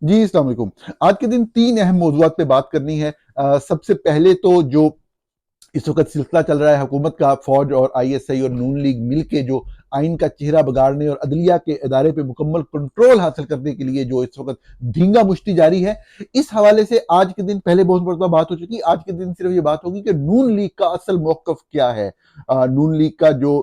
جی السلام علیکم۔ آج کے دن تین اہم موضوعات پہ بات کرنی ہے۔ سب سے پہلے تو جو اس وقت سلسلہ چل رہا ہے حکومت کا، فوج اور آئی ایس آئی اور نون لیگ مل کے جو آئین کا چہرہ بگاڑنے اور عدلیہ کے ادارے پہ مکمل کنٹرول حاصل کرنے کے لیے جو اس وقت دھینگا مشتی جاری ہے، اس حوالے سے آج کے دن پہلے بہت مرتبہ بات ہو چکی۔ آج کے دن صرف یہ بات ہوگی کہ نون لیگ کا اصل موقف کیا ہے۔ نون لیگ کا جو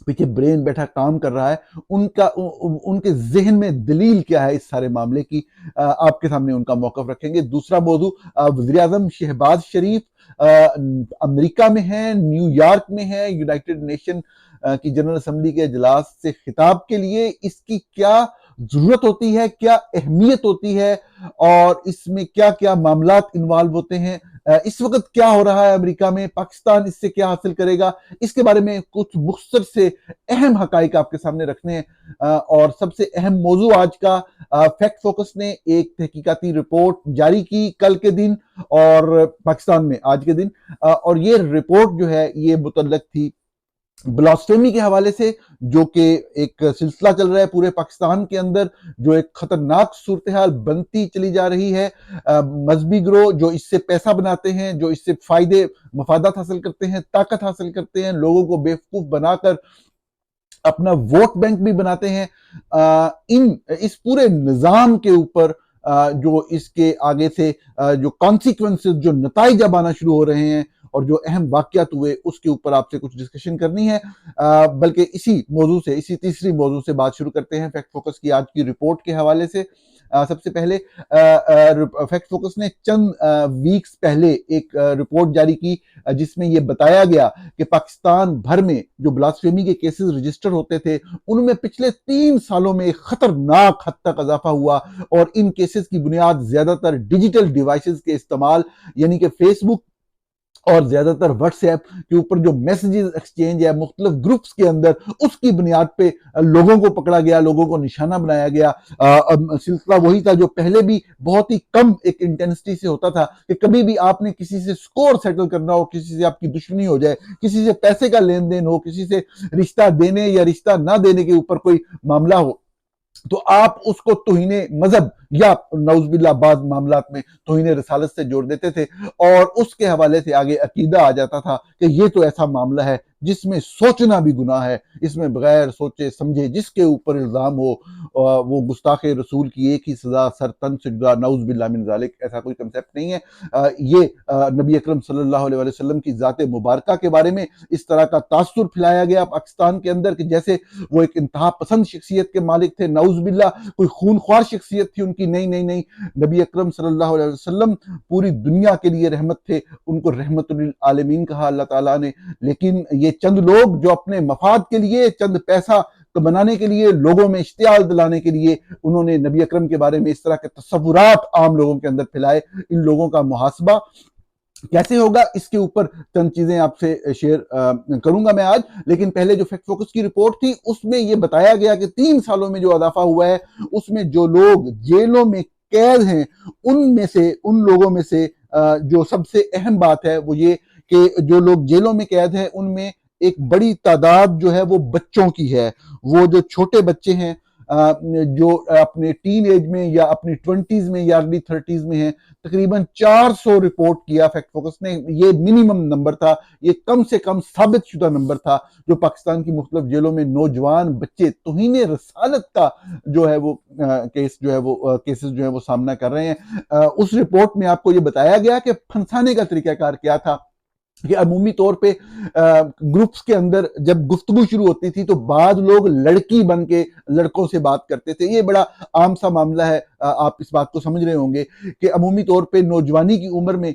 پیچھے برین بیٹھا کام کر رہا ہے، ان کے ذہن میں دلیل کیا ہے اس سارے معاملے کی، آپ کے سامنے ان کا موقف رکھیں گے۔ دوسرا موضوع، وزیر اعظم شہباز شریف امریکہ میں ہیں، نیو یارک میں ہیں، یونائٹڈ نیشن کی جنرل اسمبلی کے اجلاس سے خطاب کے لیے۔ اس کی کیا ضرورت ہوتی ہے، کیا اہمیت ہوتی ہے، اور اس میں کیا کیا معاملات انوالو ہوتے ہیں، اس وقت کیا ہو رہا ہے امریکہ میں، پاکستان اس سے کیا حاصل کرے گا، اس کے بارے میں کچھ مختصر سے اہم حقائق آپ کے سامنے رکھنے ہیں۔ اور سب سے اہم موضوع آج کا، فیکٹ فوکس نے ایک تحقیقاتی رپورٹ جاری کی کل کے دن اور پاکستان میں آج کے دن، اور یہ رپورٹ جو ہے یہ متعلق تھی بلاسفیمی کے حوالے سے، جو کہ ایک سلسلہ چل رہا ہے پورے پاکستان کے اندر، جو ایک خطرناک صورتحال بنتی چلی جا رہی ہے۔ مذہبی گروہ جو اس سے پیسہ بناتے ہیں، جو اس سے فائدے مفادات حاصل کرتے ہیں، طاقت حاصل کرتے ہیں، لوگوں کو بیوقوف بنا کر اپنا ووٹ بینک بھی بناتے ہیں، اس پورے نظام کے اوپر جو اس کے آگے سے جو کانسیکوینسز، جو نتائج اب آنا شروع ہو رہے ہیں اور جو اہم واقعات ہوئے، اس کے اوپر آپ سے کچھ ڈسکشن کرنی ہے۔ بلکہ اسی تیسری موضوع سے بات شروع کرتے ہیں فیکٹ فوکس کی آج کی رپورٹ کے حوالے سے۔ سب سے پہلے فیکٹ فوکس نے چند ویکس پہلے ایک رپورٹ جاری کی جس میں یہ بتایا گیا کہ پاکستان بھر میں جو بلاسفیمی کے کیسز رجسٹر ہوتے تھے، ان میں پچھلے 3 سالوں میں ایک خطرناک حد تک اضافہ ہوا، اور ان کیسز کی بنیاد زیادہ تر ڈیجیٹل ڈیوائسز کے استعمال، یعنی کہ فیس بک اور زیادہ تر واٹس ایپ کے اوپر جو میسیجز ایکسچینج ہے مختلف گروپس کے اندر، اس کی بنیاد پہ لوگوں کو پکڑا گیا، لوگوں کو نشانہ بنایا گیا۔ سلسلہ وہی تھا جو پہلے بھی بہت ہی کم ایک انٹینسٹی سے ہوتا تھا، کہ کبھی بھی آپ نے کسی سے سکور سیٹل کرنا ہو، کسی سے آپ کی دشمنی ہو جائے، کسی سے پیسے کا لین دین ہو، کسی سے رشتہ دینے یا رشتہ نہ دینے کے اوپر کوئی معاملہ ہو، تو آپ اس کو توہین مذہب یا نعوذ باللہ بعض معاملات میں توہین رسالت سے جوڑ دیتے تھے، اور اس کے حوالے سے آگے عقیدہ آ جاتا تھا کہ یہ تو ایسا معاملہ ہے جس میں سوچنا بھی گناہ ہے، اس میں بغیر سوچے سمجھے جس کے اوپر الزام ہو وہ گستاخ رسول کی ایک ہی سزا، سر تن سے جدا، نعوذ باللہ من ذالک۔ ایسا کوئی کنسیپٹ نہیں ہے۔ یہ نبی اکرم صلی اللہ علیہ وسلم کی ذات مبارکہ کے بارے میں اس طرح کا تاثر پھیلایا گیا پاکستان کے اندر کہ جیسے وہ ایک انتہا پسند شخصیت کے مالک تھے، نعوذ باللہ کوئی خون خوار شخصیت تھی ان کی۔ نہیں، نبی اکرم صلی اللہ علیہ وسلم پوری دنیا کے لیے رحمت تھے، ان کو رحمت للعالمین کہا اللہ تعالیٰ نے۔ لیکن یہ چند لوگ جو اپنے مفاد کے لیے، چند پیسہ بنانے کے لیے، لوگوں میں اشتعال دلانے کے لیے، انہوں نے نبی اکرم کے بارے میں اس طرح کے تصورات عام لوگوں کے اندر پھیلائے۔ ان لوگوں کا محاسبہ کیسے ہوگا، اس کے اوپر چند چیزیں آپ سے شیئر کروں گا میں آج۔ لیکن پہلے جو فیکٹ فوکس کی رپورٹ تھی اس میں یہ بتایا گیا کہ 3 سالوں میں جو اضافہ ہوا ہے، اس میں جو لوگ جیلوں میں قید ہیں، ان لوگوں میں سے جو سب سے اہم بات ہے وہ یہ کہ جو لوگ جیلوں میں قید ہیں ان میں ایک بڑی تعداد جو ہے وہ بچوں کی ہے۔ وہ جو چھوٹے بچے ہیں جو اپنے ٹین ایج میں یا اپنی 20s میں یا ارلی 30s میں ہیں، تقریباً 400 رپورٹ کیا فیکٹ فوکس نے۔ یہ منیمم نمبر تھا، یہ کم سے کم ثابت شدہ نمبر تھا جو پاکستان کی مختلف جیلوں میں نوجوان بچے توہین رسالت کا جو ہے وہ کیسز جو ہے وہ سامنا کر رہے ہیں۔ اس رپورٹ میں آپ کو یہ بتایا گیا کہ پھنسانے کا طریقہ کار کیا تھا، کہ عمومی طور پہ گروپس کے اندر جب گفتگو شروع ہوتی تھی تو بعض لوگ لڑکی بن کے لڑکوں سے بات کرتے تھے۔ یہ بڑا عام سا معاملہ ہے، آپ اس بات کو سمجھ رہے ہوں گے کہ عمومی طور پہ نوجوانی کی عمر میں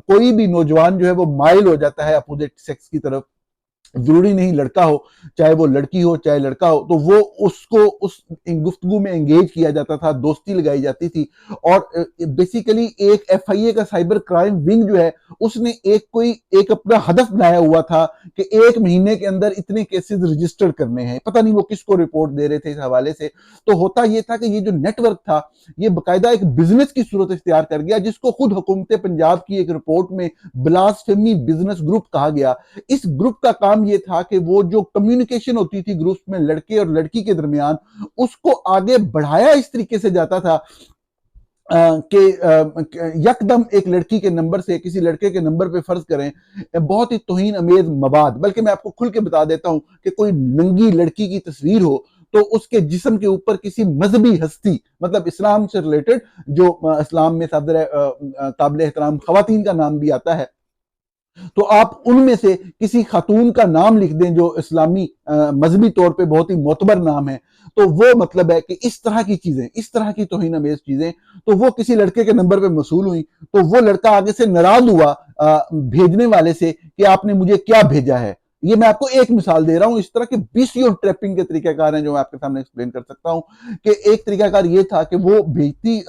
کوئی بھی نوجوان جو ہے وہ مائل ہو جاتا ہے اپوزٹ سیکس کی طرف، ضروری نہیں لڑکا ہو، چاہے وہ لڑکی ہو چاہے لڑکا ہو، تو وہ اس کو اس گفتگو میں انگیج کیا جاتا تھا، دوستی لگائی جاتی تھی۔ اور بیسیکلی ایک ایف آئی اے کا سائبر کرائم ونگ جو ہے اس نے ایک اپنا ہدف بنایا ہوا تھا کہ 1 مہینے کے اندر اتنے کیسز رجسٹر کرنے ہیں۔ پتہ نہیں وہ کس کو رپورٹ دے رہے تھے اس حوالے سے۔ تو ہوتا یہ تھا کہ یہ جو نیٹ ورک تھا یہ باقاعدہ ایک بزنس کی صورت اختیار کر گیا، جس کو خود حکومت پنجاب کی ایک رپورٹ میں بلاسفیمی بزنس گروپ کہا گیا۔ اس گروپ کا کام کام یہ تھا کہ وہ جو کمیونیکیشن ہوتی تھی گروپس میں لڑکے اور لڑکی کے درمیان، اس کو آگے بڑھایا اس طریقے سے جاتا تھا کہ یکدم ایک لڑکی کے نمبر سے کسی لڑکے کے نمبر پہ فرض کریں بہت ہی توہین امیز مواد، بلکہ میں آپ کو کھل کے بتا دیتا ہوں کہ کوئی ننگی لڑکی کی تصویر ہو تو اس کے جسم کے اوپر کسی مذہبی ہستی، مطلب اسلام سے ریلیٹڈ، جو اسلام میں قابل احترام خواتین کا نام بھی آتا ہے، تو آپ ان میں سے کسی خاتون کا نام لکھ دیں جو اسلامی مذہبی طور پہ بہت ہی معتبر نام ہے، تو وہ مطلب ہے کہ اس طرح کی چیزیں، اس طرح کی توہین امیز چیزیں تو وہ کسی لڑکے کے نمبر پہ موصول ہوئی، تو وہ لڑکا آگے سے ناراض ہوا بھیجنے والے سے کہ آپ نے مجھے کیا بھیجا ہے۔ یہ میں آپ کو ایک مثال دے رہا ہوں، اس طرح کے بیسیوں ٹریپنگ کے طریقہ کار ہیں جو میں آپ کے سامنے ایکسپلین کر سکتا ہوں۔ کہ ایک طریقہ کار یہ تھا کہ وہ بھیجتی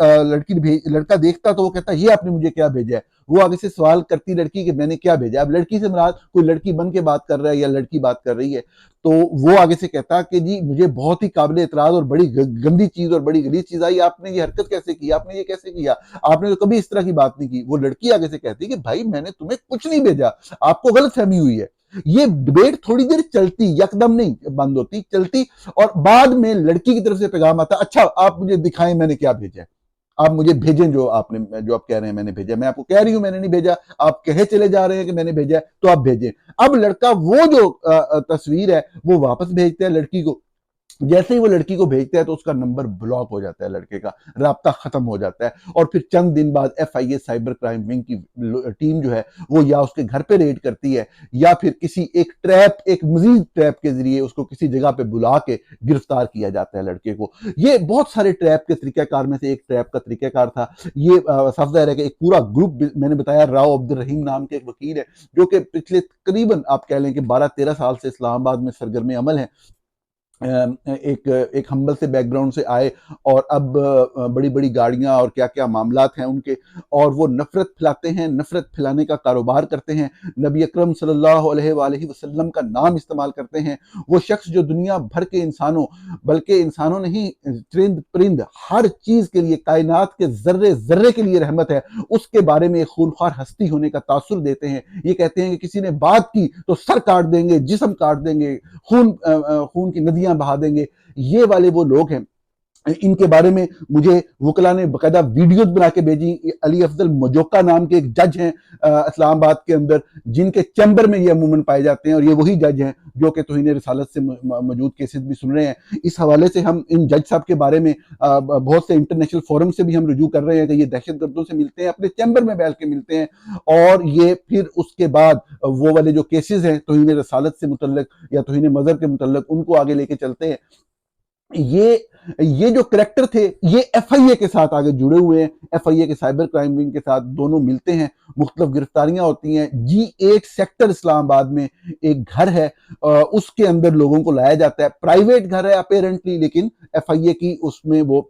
لڑکا دیکھتا تو وہ کہتا یہ آپ نے مجھے کیا بھیجا ہے، وہ آگے سے سوال کرتی لڑکی کہ میں نے کیا بھیجا۔ اب لڑکی سے مراد کوئی لڑکی بن کے بات کر رہا ہے یا لڑکی بات کر رہی ہے، تو وہ آگے سے کہتا کہ جی مجھے بہت ہی قابل اعتراض اور بڑی گندی چیز اور بڑی غلیظ چیز آئی، آپ نے یہ حرکت کیسے کی، آپ نے یہ کیسے کیا، آپ نے تو کبھی اس طرح کی بات نہیں کی۔ وہ لڑکی آگے سے کہتی کہ بھائی میں نے تمہیں کچھ نہیں بھیجا، آپ کو غلط فہمی ہوئی ہے۔ یہ ڈبیٹ تھوڑی دیر چلتی، یکدم نہیں بند ہوتی، چلتی، اور بعد میں لڑکی کی طرف سے پیغام آتا اچھا آپ مجھے دکھائیں میں نے کیا بھیجا ہے، آپ مجھے بھیجیں جو آپ کہہ رہے ہیں میں نے بھیجا، میں آپ کو کہہ رہی ہوں میں نے نہیں بھیجا، آپ کہے چلے جا رہے ہیں کہ میں نے بھیجا ہے تو آپ بھیجیں۔ اب لڑکا وہ جو تصویر ہے وہ واپس بھیجتا ہے لڑکی کو، جیسے ہی وہ لڑکی کو بھیجتا ہے تو اس کا نمبر بلاک ہو جاتا ہے، لڑکے کا رابطہ ختم ہو جاتا ہے، اور پھر چند دن بعد F I A cyber crime wing کی ٹیم جو ہے وہ یا اس کے گھر پہ ریڈ کرتی ہے یا پھر کسی ایک مزید ٹریپ کے ذریعے اس کو کسی جگہ پہ بلا کے گرفتار کیا جاتا ہے لڑکے کو۔ یہ بہت سارے ٹریپ کے طریقہ کار میں سے ایک ٹریپ کا طریقہ کار تھا۔ یہ صاف ظاہر ہے کہ ایک پورا گروپ، میں نے بتایا راؤ عبد الرحیم نام کے ایک وکیل ہے جو کہ پچھلے تقریباً آپ کہہ لیں کہ 12-13 سال سے اسلام آباد میں سرگرم عمل ہیں، ایک ہمبل سے بیک گراؤنڈ سے آئے، اور اب بڑی بڑی گاڑیاں اور کیا کیا معاملات ہیں ان کے، اور وہ نفرت پھیلاتے ہیں، نفرت پھیلانے کا کاروبار کرتے ہیں، نبی اکرم صلی اللہ علیہ وآلہ وسلم کا نام استعمال کرتے ہیں۔ وہ شخص جو دنیا بھر کے انسانوں، بلکہ انسانوں نہیں، چرند پرند ہر چیز کے لیے، کائنات کے ذرے ذرے کے لیے رحمت ہے، اس کے بارے میں ایک خونخوار ہستی ہونے کا تاثر دیتے ہیں۔ یہ کہتے ہیں کہ کسی نے بات کی تو سر کاٹ دیں گے، جسم کاٹ دیں گے، خون کی ندیاں بہا دیں گے۔ یہ والے وہ لوگ ہیں۔ ان کے بارے میں مجھے وکلا نے باقاعدہ ویڈیوز بنا کے بھیجی۔ علی افضل مجوکا نام کے ایک جج ہیں اسلام آباد کے اندر، جن کے چیمبر میں یہ عموماً پائے جاتے ہیں، اور یہ وہی جج ہیں جو کہ توہین رسالت سے موجود کیسز بھی سن رہے ہیں۔ اس حوالے سے ہم ان جج صاحب کے بارے میں بہت سے انٹرنیشنل فورم سے بھی ہم رجوع کر رہے ہیں کہ یہ دہشت گردوں سے ملتے ہیں، اپنے چیمبر میں بیٹھ کے ملتے ہیں، اور یہ پھر اس کے بعد وہ والے جو کیسز ہیں توہین رسالت سے متعلق یا توہین مذہب کے متعلق ان کو آگے لے کے چلتے ہیں۔ یہ جو کریکٹر تھے یہ ایف آئی اے کے ساتھ آگے جڑے ہوئے ہیں، ایف آئی اے کے سائبر کرائم ونگ کے ساتھ دونوں ملتے ہیں، مختلف گرفتاریاں ہوتی ہیں۔ G8 سیکٹر اسلام آباد میں ایک گھر ہے، اس کے اندر لوگوں کو لایا جاتا ہے، پرائیویٹ گھر ہے اپیرنٹلی، لیکن ایف آئی اے کی اس میں وہ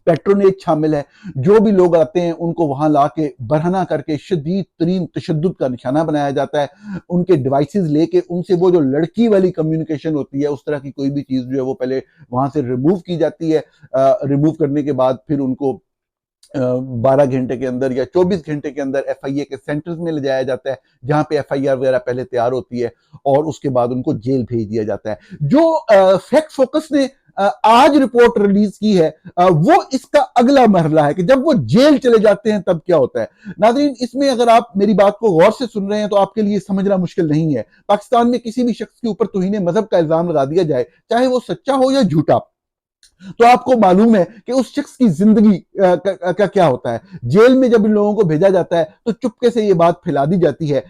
پیٹرونیج شامل ہے۔ جو بھی لوگ آتے ہیں ان کو وہاں لا کے برہنہ کر کے شدید ترین تشدد کا نشانہ بنایا جاتا ہے۔ ان کے ڈیوائسز لے کے ان سے وہ جو لڑکی والی کمیونیکیشن ہوتی ہے، اس طرح کی کوئی بھی چیز جو ہے وہ پہلے وہاں سے ریموو کی جاتی ہے۔ ریموو کرنے کے بعد پھر ان کو 12 گھنٹے کے اندر یا 24 گھنٹے کے اندر ایف آئی اے کے سینٹرز میں لے جایا جاتا ہے، جہاں پہ ایف آئی آر وغیرہ پہلے تیار ہوتی ہے، اور اس کے بعد ان کو جیل بھیج دیا جاتا ہے۔ جو فیکٹ فوکس نے آج رپورٹ ریلیز کی ہے وہ اس کا اگلا مرحلہ ہے کہ جب وہ جیل چلے جاتے ہیں تب کیا ہوتا ہے۔ ناظرین، اس میں اگر آپ میری بات کو غور سے سن رہے ہیں تو آپ کے لیے سمجھنا مشکل نہیں ہے۔ پاکستان میں کسی بھی شخص کے اوپر توہین مذہب کا الزام لگا دیا جائے، چاہے وہ سچا ہو یا جھوٹا، تو آپ کو معلوم ہے کہ اس شخص کی زندگی کا کیا ہوتا ہے۔ جیل میں جب ان لوگوں کو بھیجا جاتا ہے تو چپکے سے یہ بات پھیلا دی جاتی ہے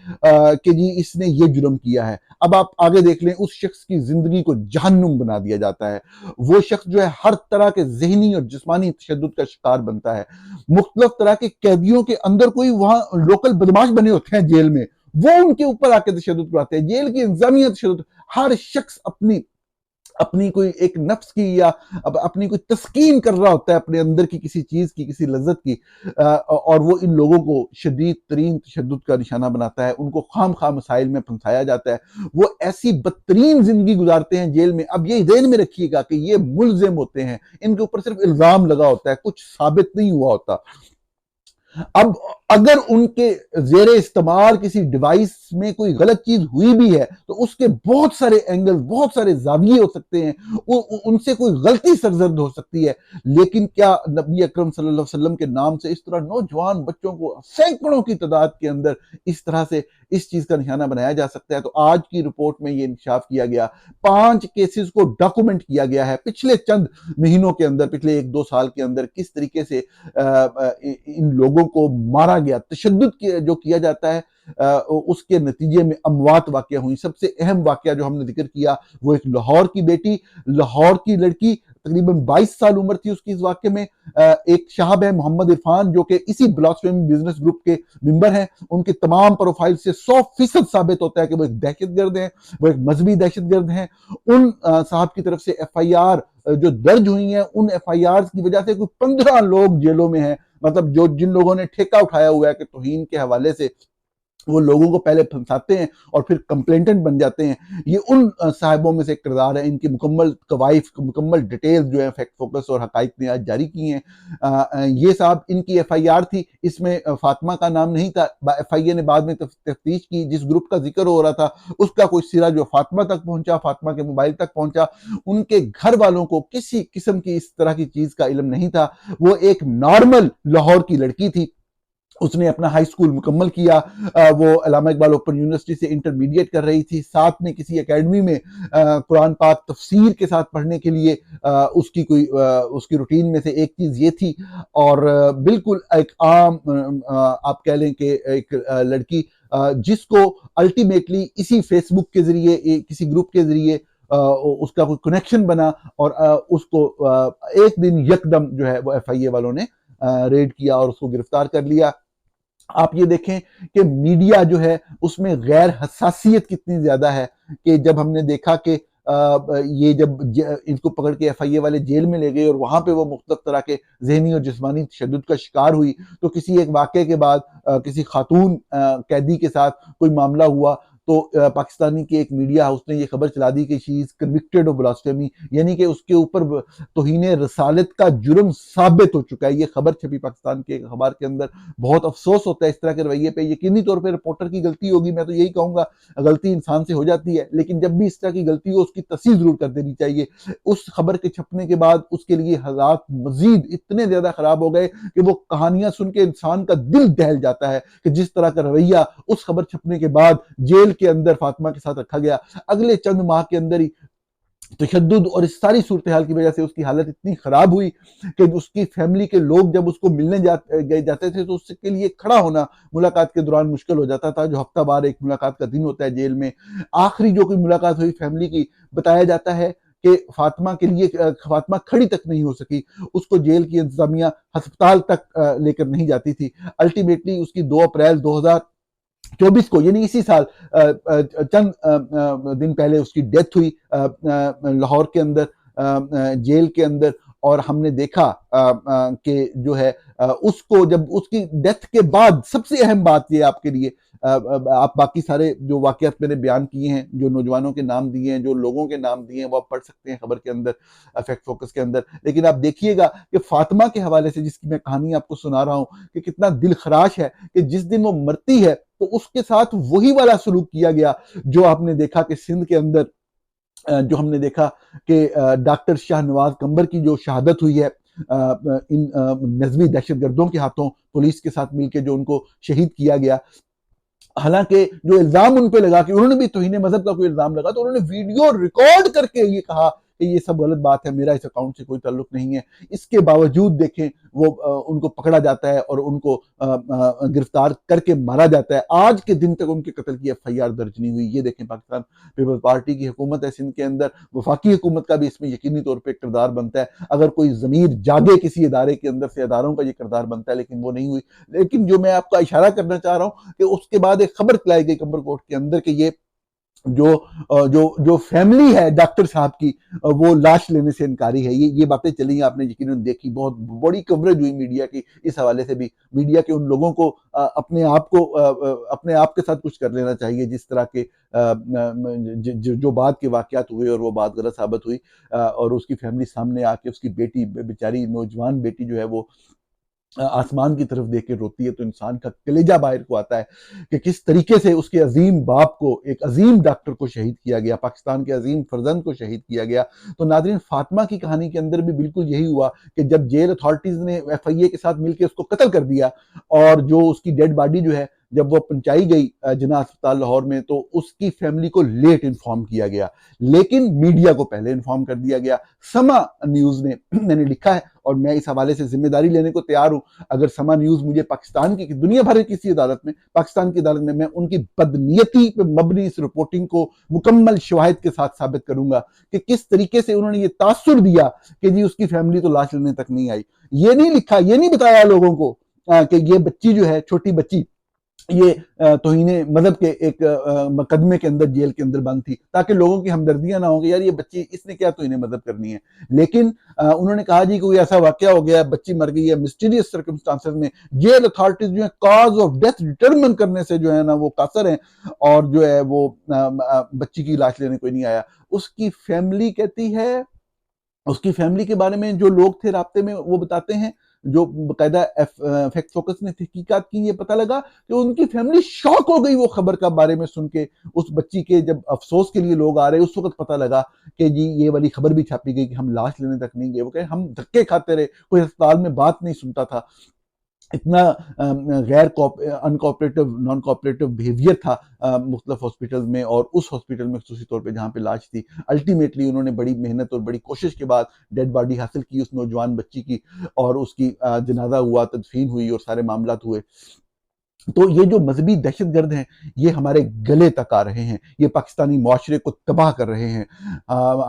کہ جی اس نے یہ جرم کیا ہے۔ اب آپ آگے دیکھ لیں، اس شخص کی زندگی کو جہنم بنا دیا جاتا ہے۔ وہ شخص جو ہے ہر طرح کے ذہنی اور جسمانی تشدد کا شکار بنتا ہے۔ مختلف طرح کے قیدیوں کے اندر کوئی وہاں لوکل بدماش بنے ہوتے ہیں جیل میں، وہ ان کے اوپر آ کے تشدد کراتے ہیں۔ جیل کی انتظامیہ تشدد، ہر شخص اپنی کوئی ایک نفس کی یا اپنی کوئی تسکین کر رہا ہوتا ہے اپنے اندر کی کسی چیز کی، کسی لذت کی، اور وہ ان لوگوں کو شدید ترین تشدد کا نشانہ بناتا ہے۔ ان کو خام خواہ مسائل میں پھنسایا جاتا ہے، وہ ایسی بدترین زندگی گزارتے ہیں جیل میں۔ اب یہ ذہن میں رکھیے گا کہ یہ ملزم ہوتے ہیں، ان کے اوپر صرف الزام لگا ہوتا ہے، کچھ ثابت نہیں ہوا ہوتا۔ اب اگر ان کے زیر استعمال کسی ڈیوائس میں کوئی غلط چیز ہوئی بھی ہے تو اس کے بہت سارے اینگل، بہت سارے زاویے ہو سکتے ہیں، ان سے کوئی غلطی سرزد ہو سکتی ہے، لیکن کیا نبی اکرم صلی اللہ علیہ وسلم کے نام سے اس طرح نوجوان بچوں کو سینکڑوں کی تعداد کے اندر اس طرح سے اس چیز کا نشانہ بنایا جا سکتا ہے؟ تو آج کی رپورٹ میں یہ انکشاف کیا گیا، 5 کیسز کو ڈاکومنٹ کیا گیا ہے پچھلے چند مہینوں کے اندر، پچھلے 1-2 سال کے اندر کس طریقے سے ان لوگوں کو مارا گیا، تشدد جو کیا جاتا ہے، اس کے نتیجے میں اموات واقع ہوئی۔ سب سے اہم واقعہ جو ہم نے ذکر کیا وہ ایک لاہور کی بیٹی، لاہور کی لڑکی، تقریباً 22 سال عمر تھی اس کی اس واقعے میں، ایک شہاب ہے محمد عرفان جو کہ اسی بلاسفیمی بزنس گروپ کے ممبر ہیں، ان کے تمام پروفائل سے 100% ثابت ہوتا ہے کہ وہ ایک دہشت گرد ہیں، وہ ایک مذہبی دہشت گرد ہیں۔ ان صاحب کی طرف سے ایف آئی آر جو درج ہوئی ہیں، ان ایف آئی آر کی وجہ سے کوئی 15 لوگ جیلوں میں ہیں، مطلب جن لوگوں نے ٹھیکہ اٹھایا ہوا ہے کہ توہین کے حوالے سے وہ لوگوں کو پہلے پھنساتے ہیں اور پھر کمپلینٹنٹ بن جاتے ہیں، یہ ان صاحبوں میں سے ایک کردار ہے۔ ان کی مکمل قوائف، مکمل ڈیٹیل جو ہے فیکٹ فوکس اور حقائق نے آج جاری کی ہیں۔ یہ صاحب ان کی ایف آئی آر تھی، اس میں فاطمہ کا نام نہیں تھا، ایف آئی اے نے بعد میں تفتیش کی، جس گروپ کا ذکر ہو رہا تھا اس کا کوئی سرا جو فاطمہ تک پہنچا، فاطمہ کے موبائل تک پہنچا، ان کے گھر والوں کو کسی قسم کی اس طرح کی چیز کا علم نہیں تھا۔ وہ ایک نارمل لاہور کی لڑکی تھی، اس نے اپنا ہائی سکول مکمل کیا، وہ علامہ اقبال اوپن یونیورسٹی سے انٹرمیڈیٹ کر رہی تھی، ساتھ میں کسی اکیڈمی میں قرآن پاک تفسیر کے ساتھ پڑھنے کے لیے اس کی روٹین میں سے ایک چیز یہ تھی، اور بالکل ایک عام آپ کہہ لیں کہ ایک لڑکی جس کو الٹیمیٹلی اسی فیس بک کے ذریعے، کسی گروپ کے ذریعے اس کا کوئی کنیکشن بنا، اور اس کو ایک دن یکدم جو ہے وہ ایف آئی اے والوں نے ریڈ کیا اور اس کو گرفتار کر لیا۔ آپ یہ دیکھیں کہ میڈیا جو ہے اس میں غیر حساسیت کتنی زیادہ ہے، کہ جب ہم نے دیکھا کہ یہ جب ان کو پکڑ کے ایف آئی اے والے جیل میں لے گئے اور وہاں پہ وہ مختلف طرح کے ذہنی اور جسمانی تشدد کا شکار ہوئی، تو کسی ایک واقعے کے بعد کسی خاتون قیدی کے ساتھ کوئی معاملہ ہوا تو پاکستانی کی ایک میڈیا ہاؤس نے یہ خبر چلا دی کہ شی از کنوکٹڈ آف بلاسفیمی، یعنی کہ اس کے اوپر توہین رسالت کا جرم ثابت ہو چکا ہے۔ یہ خبر چھپی پاکستان کے ایک اخبار کے اندر۔ بہت افسوس ہوتا ہے اس طرح کے رویے پہ، یقینی طور پہ رپورٹر کی غلطی ہوگی، میں تو یہی کہوں گا، غلطی انسان سے ہو جاتی ہے، لیکن جب بھی اس طرح کی غلطی ہو اس کی تصحیح ضرور کر دینی چاہیے۔ اس خبر کے چھپنے کے بعد اس کے لیے حالات مزید اتنے زیادہ خراب ہو گئے کہ وہ کہانیاں سن کے انسان کا دل دہل جاتا ہے کہ جس طرح کا رویہ اس خبر چھپنے کے بعد جیل کے اندر فاطمہ کے ساتھ رکھا گیا۔ اگلے چند ماہ کے اندر ہی تشدد اور اس ساری صورتحال کی وجہ سے اس کی حالت اتنی خراب ہوئی کہ اس کی فیملی کے لوگ جب اس کو ملنے جاتے تھے تو اس کے لیے کھڑا ہونا ملاقات کے دوران مشکل ہو جاتا تھا، جو ہفتہ بار ایک ملاقات کا دن ہوتا ہے جیل میں۔ آخری جو کوئی ملاقات ہوئی فیملی کی، بتایا جاتا ہے کہ فاطمہ کے لیے فاطمہ کھڑی تک نہیں ہو سکی، اس کو جیل کی انتظامیہ ہسپتال تک لے کر نہیں جاتی تھی۔ الٹیمیٹلی اس کی 2 اپریل 2024 کو، یعنی اسی سال چند دن پہلے اس کی ڈیتھ ہوئی لاہور کے اندر، جیل کے اندر۔ اور ہم نے دیکھا کہ جو ہے اس کو جب اس کی ڈیتھ کے بعد، سب سے اہم بات یہ آپ کے لیے، آپ باقی سارے جو واقعات میں نے بیان کیے ہیں، جو نوجوانوں کے نام دیے ہیں، جو لوگوں کے نام دیے ہیں، وہ آپ پڑھ سکتے ہیں خبر کے اندر، فیکٹ فوکس کے اندر، لیکن آپ دیکھیے گا کہ فاطمہ کے حوالے سے جس کی میں کہانی آپ کو سنا رہا ہوں کہ کتنا دل خراش ہے کہ جس دن وہ مرتی ہے تو اس کے ساتھ وہی والا سلوک کیا گیا جو آپ نے دیکھا کہ سندھ کے اندر، جو ہم نے دیکھا کہ ڈاکٹر شاہ نواز قمبر کی جو شہادت ہوئی ہے ان مذہبی دہشت گردوں کے ہاتھوں، پولیس کے ساتھ مل کے جو ان کو شہید کیا گیا۔ حالانکہ جو الزام ان پہ لگا کہ انہوں نے بھی توہین مذہب کا کوئی الزام لگا، تو انہوں نے ویڈیو ریکارڈ کر کے یہ کہا کہ یہ سب غلط بات ہے، میرا اس اکاؤنٹ سے کوئی تعلق نہیں ہے۔ اس کے باوجود دیکھیں وہ ان کو پکڑا جاتا ہے اور ان کو گرفتار کر کے مارا جاتا ہے۔ آج کے دن تک ان کے قتل کی ایف آئی آر درج نہیں ہوئی۔ یہ دیکھیں پاکستان پیپلز پارٹی کی حکومت ہے سندھ کے اندر، وفاقی حکومت کا بھی اس میں یقینی طور پہ کردار بنتا ہے۔ اگر کوئی ضمیر جاگے کسی ادارے کے اندر سے، اداروں کا یہ کردار بنتا ہے، لیکن وہ نہیں ہوئی۔ لیکن جو میں آپ کا اشارہ کرنا چاہ رہا ہوں کہ اس کے بعد ایک خبر چلائی گئی کمبر کوٹ کے اندر کہ یہ جو فیملی ہے ڈاکٹر صاحب کی، وہ لاش لینے سے انکاری ہے۔ یہ باتیں چلی، آپ نے یقیناً دیکھی، بہت بڑی کوریج ہوئی میڈیا کی اس حوالے سے بھی۔ میڈیا کے ان لوگوں کو اپنے آپ کے ساتھ کچھ کر لینا چاہیے جس طرح کے جو بعد کے واقعات ہوئے اور وہ بات غلط ثابت ہوئی، اور اس کی فیملی سامنے آ کے اس کی بیٹی، بیچاری نوجوان بیٹی جو ہے وہ آسمان کی طرف دیکھ کے روتی ہے تو انسان کا کلیجہ باہر کو آتا ہے کہ کس طریقے سے اس کے عظیم باپ کو، ایک عظیم ڈاکٹر کو شہید کیا گیا، پاکستان کے عظیم فرزند کو شہید کیا گیا۔ تو ناظرین، فاطمہ کی کہانی کے اندر بھی بالکل یہی ہوا کہ جب جیل اتھارٹیز نے ایف آئی اے کے ساتھ مل کے اس کو قتل کر دیا، اور جو اس کی ڈیڈ باڈی جو ہے جب وہ پہنچائی گئی جناح اسپتال لاہور میں، تو اس کی فیملی کو لیٹ انفارم کیا گیا، لیکن میڈیا کو پہلے انفارم کر دیا گیا۔ سما نیوز نے، میں نے لکھا ہے اور میں اس حوالے سے ذمہ داری لینے کو تیار ہوں، اگر سما نیوز مجھے پاکستان کی، دنیا بھر کی کسی عدالت میں، پاکستان کی عدالت میں ان کی بدنیتی پہ مبنی اس رپورٹنگ کو مکمل شواہد کے ساتھ ثابت کروں گا کہ کس طریقے سے انہوں نے یہ تاثر دیا کہ جی اس کی فیملی تو لاش لینے تک نہیں آئی۔ یہ نہیں لکھا، یہ نہیں بتایا لوگوں کو کہ یہ بچی جو ہے، چھوٹی بچی، یہ توہین مذہب کے ایک مقدمے کے اندر جیل کے اندر بند تھی، تاکہ لوگوں کی ہمدردیاں نہ ہوں کہ یار یہ بچی، اس نے کیا توہین مذہب کرنی ہے۔ لیکن انہوں نے کہا جی کوئی ایسا واقعہ ہو گیا ہے، بچی مر گئی ہے مسٹیریس سرکمسٹانسز میں، جیل اتھارٹیز جو ہیں کاز آف ڈیتھ ڈٹرمن کرنے سے جو ہے نا وہ قاصر ہیں، اور جو ہے وہ بچی کی لاش لینے کوئی نہیں آیا۔ اس کی فیملی کہتی ہے، اس کی فیملی کے بارے میں جو لوگ تھے رابطے میں وہ بتاتے ہیں، جو باقاعدہ فیکٹ فوکس نے تحقیقات کی، یہ پتہ لگا کہ ان کی فیملی شوق ہو گئی وہ خبر کا بارے میں سن کے۔ اس بچی کے جب افسوس کے لیے لوگ آ رہے، اس وقت پتہ لگا کہ جی یہ والی خبر بھی چھاپی گئی کہ ہم لاش لینے تک نہیں گئے۔ وہ کہے ہم دھکے کھاتے رہے، کوئی اسپتال میں بات نہیں سنتا تھا، اتنا غیر ان کوآپریٹو، نان کوآپریٹو بیہیویئر تھا مختلف ہاسپٹل میں، اور اس ہاسپٹل میں خصوصی طور پہ جہاں پہ لاش تھی۔ الٹیمیٹلی انہوں نے بڑی محنت اور بڑی کوشش کے بعد ڈیڈ باڈی حاصل کی اس نوجوان بچی کی، اور اس کی جنازہ ہوا، تدفین ہوئی اور سارے معاملات ہوئے۔ تو یہ جو مذہبی دہشت گرد ہیں یہ ہمارے گلے تک آ رہے ہیں، یہ پاکستانی معاشرے کو تباہ کر رہے ہیں۔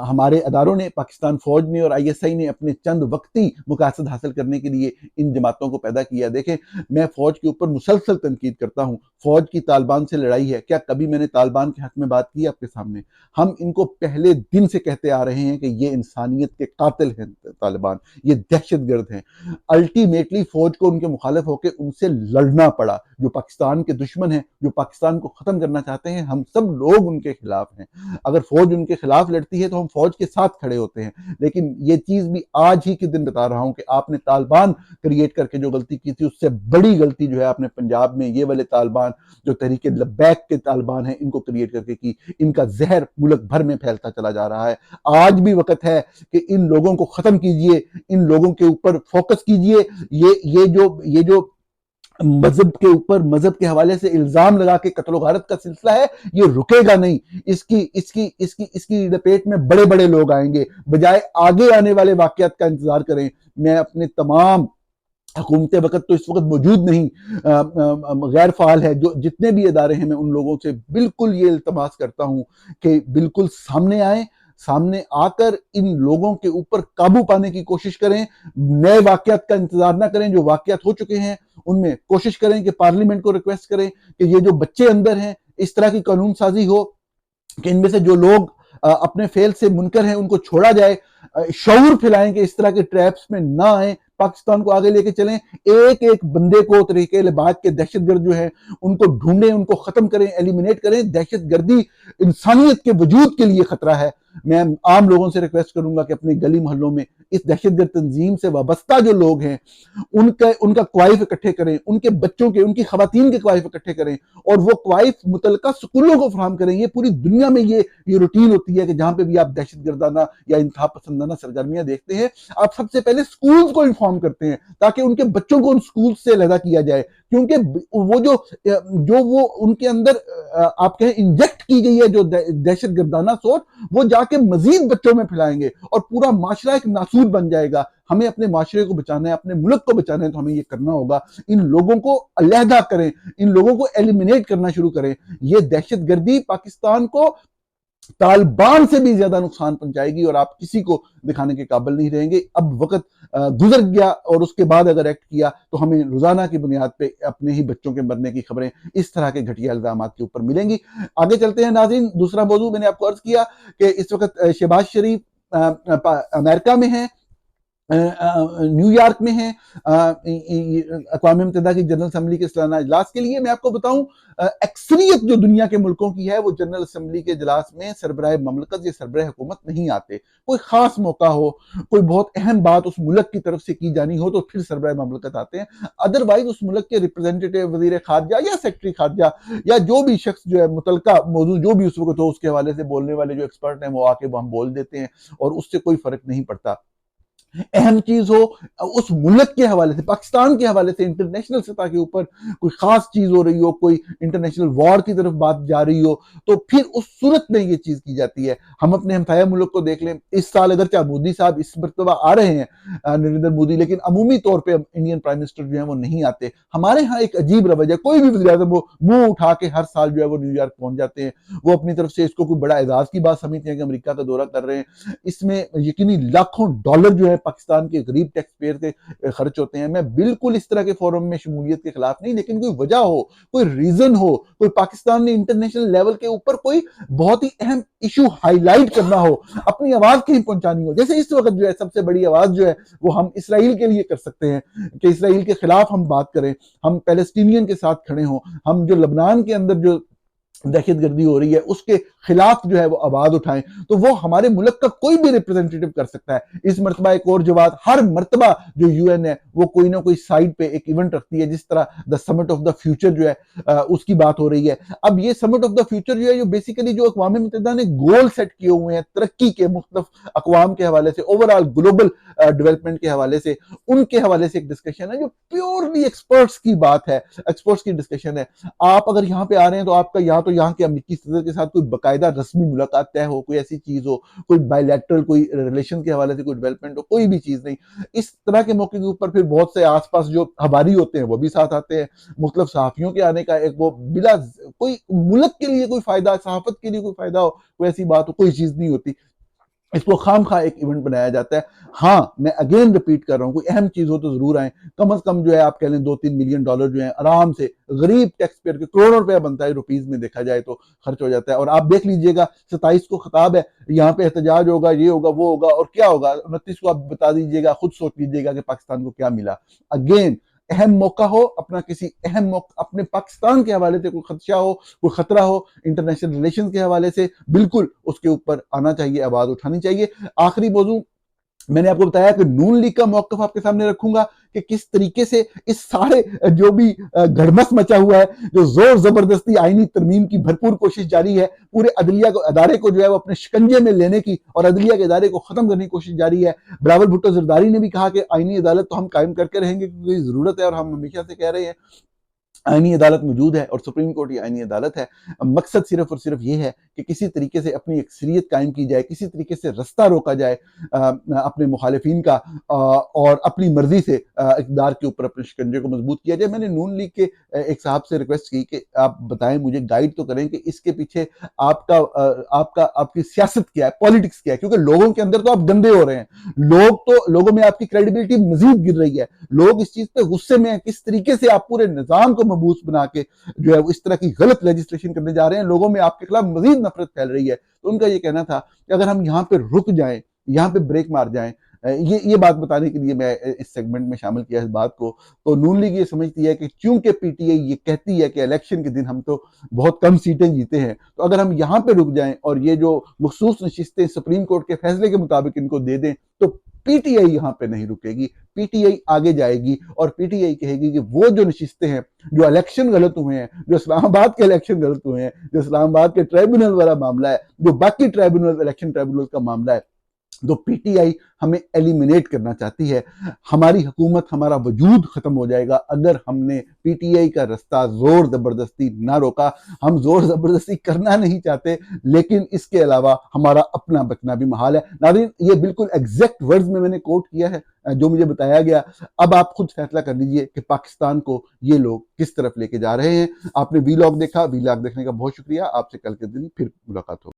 ہمارے اداروں نے، پاکستان فوج نے اور آئی ایس آئی نے اپنے چند وقتی مقاصد حاصل کرنے کے لیے ان جماعتوں کو پیدا کیا۔ دیکھیں، میں فوج کے اوپر مسلسل تنقید کرتا ہوں، فوج کی طالبان سے لڑائی ہے، کیا کبھی میں نے طالبان کے حق میں بات کی آپ کے سامنے؟ ہم ان کو پہلے دن سے کہتے آ رہے ہیں کہ یہ انسانیت کے قاتل ہیں، طالبان یہ دہشت گرد ہیں۔ الٹیمیٹلی فوج کو ان کے مخالف ہو کے ان سے لڑنا پڑا۔ جو پاکستان کے دشمن ہیں، جو پاکستان کو ختم کرنا چاہتے ہیں، ہم سب لوگ ان کے خلاف ہیں۔ اگر فوج ان کے خلاف لڑتی ہے تو ہم فوج کے ساتھ کھڑے ہوتے ہیں، لیکن یہ چیز بھی آج ہی کے دن بتا رہا ہوں کہ آپ نے طالبان کریٹ کر کے جو غلطی کی تھی، اس سے بڑی غلطی جو ہے آپ نے پنجاب میں یہ والے طالبان جو تحریک لبیک کے طالبان ہیں ان کو کریٹ کر کے کی۔ ان کا زہر ملک بھر میں پھیلتا چلا جا رہا ہے۔ آج بھی وقت ہے کہ ان لوگوں کو ختم کیجئے، ان لوگوں کے اوپر فوکس کیجئے۔ یہ جو مذہب کے اوپر، مذہب کے حوالے سے الزام لگا کے قتل و غارت کا سلسلہ ہے، یہ رکے گا نہیں۔ اس کی لپیٹ میں بڑے بڑے لوگ آئیں گے، بجائے آگے آنے والے واقعات کا انتظار کریں۔ میں اپنے تمام حکومت وقت تو اس وقت موجود نہیں، غیر فعال ہے، جو جتنے بھی ادارے ہیں، میں ان لوگوں سے بالکل یہ التماس کرتا ہوں کہ بالکل سامنے آئیں، سامنے آ کر ان لوگوں کے اوپر قابو پانے کی کوشش کریں۔ نئے واقعات کا انتظار نہ کریں، جو واقعات ہو چکے ہیں ان میں کوشش کریں کہ پارلیمنٹ کو ریکویسٹ کریں کہ یہ جو بچے اندر ہیں اس طرح کی قانون سازی ہو کہ ان میں سے جو لوگ اپنے فعل سے منکر ہیں ان کو چھوڑا جائے۔ شعور پھیلائیں کہ اس طرح کے ٹریپس میں نہ آئیں، پاکستان کو آگے لے کے چلیں، ایک ایک بندے کو طریقے لباس کے دہشت گرد جو ہیں ان کو ڈھونڈیں، ان کو ختم کریں، ایلیمینیٹ کریں۔ دہشت گردی انسانیت کے وجود کے لیے خطرہ ہے۔ میں عام لوگوں سے ریکویسٹ کروں گا کہ اپنے گلی محلوں میں اس دہشت گرد تنظیم سے وابستہ جو لوگ ہیں ان کا کوائف اکٹھے کریں، ان کے بچوں کے، ان کی خواتین کے کوائف اکٹھے کریں، اور وہ کوائف متعلقہ سکولوں کو فراہم کریں۔ یہ پوری دنیا میں یہ روٹین ہوتی ہے کہ جہاں پہ بھی آپ دہشت گردانہ یا انتہا پسندانہ سرگرمیاں دیکھتے ہیں، آپ سب سے پہلے سکولز کو انفارم کرتے ہیں تاکہ ان کے بچوں کو ان سکولز سے علیحدہ کیا جائے، کیونکہ وہ جو وہ ان کے اندر آپ کہیں انجیکٹ کی گئی ہے جو دہشت گردانہ سوچ، وہ جا کے مزید بچوں میں پھیلائیں گے اور پورا معاشرہ ایک ناسور بن جائے گا۔ ہمیں اپنے معاشرے کو بچانا ہے، اپنے ملک کو بچانا ہے، تو ہمیں یہ کرنا ہوگا۔ ان لوگوں کو علیحدہ کریں، ان لوگوں کو ایلیمینیٹ کرنا شروع کریں۔ یہ دہشت گردی پاکستان کو طالبان سے بھی زیادہ نقصان پہنچائے گی اور آپ کسی کو دکھانے کے قابل نہیں رہیں گے۔ اب وقت گزر گیا اور اس کے بعد اگر ایکٹ کیا تو ہمیں روزانہ کی بنیاد پہ اپنے ہی بچوں کے مرنے کی خبریں اس طرح کے گھٹیا الزامات کے اوپر ملیں گی۔ آگے چلتے ہیں ناظرین، دوسرا موضوع میں نے آپ کو عرض کیا کہ اس وقت شہباز شریف امریکہ میں ہیں، نیو یارک میں ہیں اقوام متحدہ کی جنرل اسمبلی کے سالانہ اجلاس کے لیے. میں آپ کو بتاؤں اکثریت جو دنیا کے ملکوں کی ہے وہ جنرل اسمبلی کے اجلاس میں سربراہ مملکت یا سربراہ حکومت نہیں آتے. کوئی خاص موقع ہو, کوئی بہت اہم بات اس ملک کی طرف سے کی جانی ہو تو پھر سربراہ مملکت آتے ہیں. ادروائز اس ملک کے ریپرزینٹیٹیو, وزیر خارجہ یا سیکرٹری خارجہ یا جو بھی شخص جو ہے متعلقہ موضوع جو بھی اس وقت ہو اس کے حوالے سے بولنے والے جو ایکسپرٹ ہیں وہ آ کے ہم بول دیتے ہیں اور اس سے کوئی فرق نہیں پڑتا. اہم چیز ہو اس ملک کے حوالے سے, پاکستان کے حوالے سے انٹرنیشنل سطح کے اوپر کوئی خاص چیز ہو رہی ہو, کوئی انٹرنیشنل وار کی طرف بات جا رہی ہو تو پھر اس صورت میں یہ چیز کی جاتی ہے. ہم اپنے ہمسایہ ملک کو دیکھ لیں, اس سال اگرچہ مودی صاحب اس مرتبہ آ رہے ہیں نریندر مودی, لیکن عمومی طور پہ انڈین پرائم منسٹر جو ہیں وہ نہیں آتے. ہمارے ہاں ایک عجیب رواج ہے, کوئی بھی وزیر اعظم وہ منہ اٹھا کے ہر سال جو ہے وہ نیو یارک پہنچ جاتے ہیں. وہ اپنی طرف سے اس کو کوئی بڑا اعزاز کی بات سمجھتے ہیں کہ امریکہ کا دورہ کر رہے ہیں. اس میں یقینی لاکھوں ڈالر جو ہے پاکستان کے غریب ٹیکس پیئر کے خرچ ہوتے ہیں. میں بالکل اس طرح کے فورم میں شمولیت کے خلاف نہیں, لیکن کوئی وجہ ہو, کوئی ریزن ہو, کوئی پاکستان نے انٹرنیشنل لیول کے اوپر کوئی بہت ہی اہم ایشو ہائی لائٹ کرنا ہو, اپنی آواز کہیں پہنچانی ہو. جیسے اس وقت جو ہے سب سے بڑی آواز جو ہے وہ ہم اسرائیل کے لیے کر سکتے ہیں کہ اسرائیل کے خلاف ہم بات کریں, ہم پیلسٹینین کے ساتھ کھڑے ہوں, ہم جو لبنان کے اندر جو دہشت گردی ہو رہی ہے اس کے خلاف جو ہے وہ آواز اٹھائیں. تو وہ ہمارے ملک کا کوئی بھی ریپرزینٹیٹیو کر سکتا ہے. اس مرتبہ ایک اور جو بات, ہر مرتبہ جو یو این ہے وہ کوئی نہ کوئی سائٹ پہ ایک ایونٹ رکھتی ہے, جس طرح دا سمٹ آف دا فیوچر جو ہے اس کی بات ہو رہی ہے. اب یہ سمٹ آف دا فیوچر جو ہے بیسیکلی جو اقوام متحدہ نے گول سیٹ کیے ہوئے ہیں ترقی کے مختلف اقوام کے حوالے سے, اوور آل گلوبل ڈیولپمنٹ کے حوالے سے, ان کے حوالے سے ایک ڈسکشن ہے جو پیورلی ایکسپرٹس کی بات ہے, ایکسپرٹس کی ڈسکشن ہے. آپ اگر یہاں پہ آ رہے ہیں تو آپ کا یا تو یہاں کے امریکی صدر کے ساتھ کوئی باقاعدہ رسمی ملاقات طے ہو, کوئی ایسی چیز ہو, کوئی بائی لیٹرل کوئی ریلیشن کے حوالے سے کوئی ڈیولپمنٹ ہو, کوئی بھی چیز نہیں. اس طرح کے موقع کے اوپر پھر بہت سے آس پاس جو حواری ہوتے ہیں وہ بھی ساتھ آتے ہیں. مختلف صحافیوں کے آنے کا ایک وہ بلا کوئی ملک کے لیے کوئی فائدہ, صحافت کے لیے کوئی فائدہ ہو, کوئی ایسی بات ہو, کوئی چیز نہیں ہوتی. اس کو خام خواہ ایک ایونٹ بنایا جاتا ہے. ہاں میں اگین ریپیٹ کر رہا ہوں, کوئی اہم چیز ہو تو ضرور آئیں. کم از کم جو ہے آپ کہہ لیں 2-3 ملین ڈالر جو ہیں آرام سے غریب ٹیکس پیئر کے, کروڑوں روپیہ بنتا ہے روپیز میں دیکھا جائے تو خرچ ہو جاتا ہے. اور آپ دیکھ لیجئے گا 27 کو خطاب ہے, یہاں پہ احتجاج ہوگا, یہ ہوگا, وہ ہوگا, اور کیا ہوگا 29 کو آپ بتا دیجئے گا, خود سوچ لیجئے گا کہ پاکستان کو کیا ملا. اگین اہم موقع ہو, اپنا کسی اہم موقع اپنے پاکستان کے حوالے سے کوئی خدشہ ہو, کوئی خطرہ ہو, انٹرنیشنل ریلیشن کے حوالے سے بالکل اس کے اوپر آنا چاہیے, آواز اٹھانی چاہیے. آخری موضوع میں نے آپ کو بتایا کہ نون لیگ کا موقف آپ کے سامنے رکھوں گا کہ کس طریقے سے اس سارے جو بھی گھڑمس مچا ہوا ہے, جو زور زبردستی آئینی ترمیم کی بھرپور کوشش جاری ہے, پورے عدلیہ کو ادارے کو جو ہے وہ اپنے شکنجے میں لینے کی اور عدلیہ کے ادارے کو ختم کرنے کی کوشش جاری ہے. بلاول بھٹو زرداری نے بھی کہا کہ آئینی عدالت تو ہم قائم کر کے رہیں گے کیونکہ ضرورت ہے, اور ہم ہمیشہ سے کہہ رہے ہیں آئینی عدالت موجود ہے اور سپریم کورٹ ہی آئینی عدالت ہے. مقصد صرف اور صرف یہ ہے کہ کسی طریقے سے اپنی اکثریت قائم کی جائے, کسی طریقے سے رستہ روکا جائے اپنے مخالفین کا, اور اپنی مرضی سے اقتدار کے اوپر اپنے شکنجے کو مضبوط کیا جائے. میں نے نون لیگ کے ایک صاحب سے ریکویسٹ کی کہ آپ بتائیں, مجھے گائیڈ تو کریں کہ اس کے پیچھے آپ کی سیاست کیا ہے, پالیٹکس کیا ہے, کیونکہ لوگوں کے اندر تو آپ گندے ہو رہے ہیں, لوگوں میں آپ کی کریڈیبلٹی مزید گر رہی ہے, لوگ اس چیز پہ غصے میں ہیں کس طریقے سے آپ پورے نظام کو مبوس بنا کے جو ہے اس طرح کی غلط لیجسلیشن کرنے جا رہے ہیں, لوگوں میں آپ کے خلاف مزید نفرت پھیل رہی ہے. تو ان کا یہ کہنا تھا کہ اگر ہم یہاں پہ رک جائیں, یہاں پہ بریک مار جائیں, یہ بات بتانے کے لیے میں اس سیگمنٹ میں شامل کیا اس بات کو. تو نون لیگ یہ سمجھتی ہے کہ چونکہ پی ٹی آئی یہ کہتی ہے کہ الیکشن کے دن ہم تو بہت کم سیٹیں جیتے ہیں, تو اگر ہم یہاں پہ رک جائیں اور یہ جو مخصوص نشستیں سپریم کورٹ کے فیصلے کے مطابق ان کو دے دیں, تو پی ٹی آئی یہاں پہ نہیں رکے گی, پی ٹی آئی آگے جائے گی اور پی ٹی آئی کہے گی کہ وہ جو نشستیں ہیں, جو الیکشن غلط ہوئے ہیں, جو اسلام آباد کے الیکشن غلط ہوئے ہیں, جو اسلام آباد کے ٹرائبونل والا معاملہ ہے, جو باقی ٹرائبونل الیکشن ٹرائبونل کا معاملہ ہے, تو پی ٹی آئی ہمیں ایلیمینیٹ کرنا چاہتی ہے. ہماری حکومت, ہمارا وجود ختم ہو جائے گا اگر ہم نے پی ٹی آئی کا رستہ زور زبردستی نہ روکا. ہم زور زبردستی کرنا نہیں چاہتے, لیکن اس کے علاوہ ہمارا اپنا بچنا بھی محال ہے. ناظرین, یہ بالکل ایگزیکٹ ورڈز میں نے کوٹ کیا ہے جو مجھے بتایا گیا. اب آپ خود فیصلہ کر لیجئے کہ پاکستان کو یہ لوگ کس طرف لے کے جا رہے ہیں. آپ نے وی لاگ دیکھا, وی لاگ دیکھنے کا بہت شکریہ. آپ سے کل کے دن پھر ملاقات ہوگی.